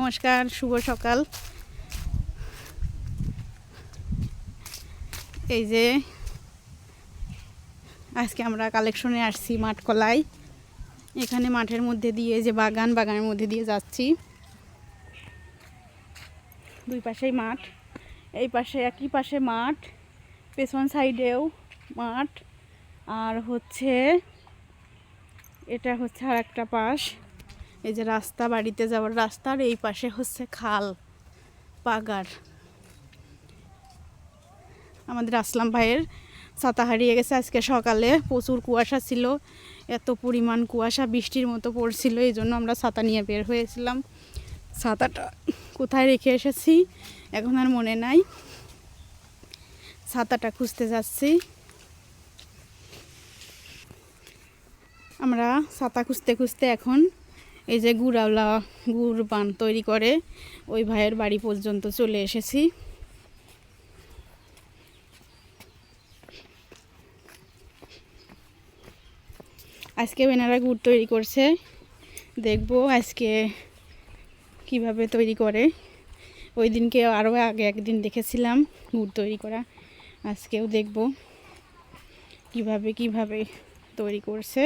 নমস্কার, শুভ সকাল। এই যে আজকে আমরা কালেকশনে আসছি মাঠকলায়। এখানে মাঠের মধ্যে দিয়ে যে বাগানের মধ্যে দিয়ে যাচ্ছি। দুই পাশেই মাঠ, এই পাশে একই পাশে মাঠ, পেছন সাইডেও মাঠ, আর এটা হচ্ছে আর একটা পাশ। এই যে রাস্তা, বাড়িতে যাওয়ার রাস্তার এই পাশে হচ্ছে খাল, পাগার। আমাদের আসলাম ভাইয়ের ছাতা হারিয়ে গেছে আজকে সকালে। প্রচুর কুয়াশা ছিল, এত পরিমাণ কুয়াশা বৃষ্টির মতো পড়ছিল, এই জন্য আমরা ছাতা নিয়ে বের হয়েছিলাম। ছাতাটা কোথায় রেখে এসেছি এখন আর মনে নাই, ছাতাটা খুঁজতে যাচ্ছি। আমরা ছাতা খুঁজতে খুঁজতে এখন এই যে গুড় পান তৈরি করে ওই ভাইয়ের বাড়ি পর্যন্ত চলে এসেছি। আজকে এনারা গুড় তৈরি করছে, দেখবো আজকে কিভাবে তৈরি করে। ওই দিনকে আরও আগে একদিন দেখেছিলাম গুড় তৈরি করা, আজকেও দেখব কিভাবে তৈরি করছে।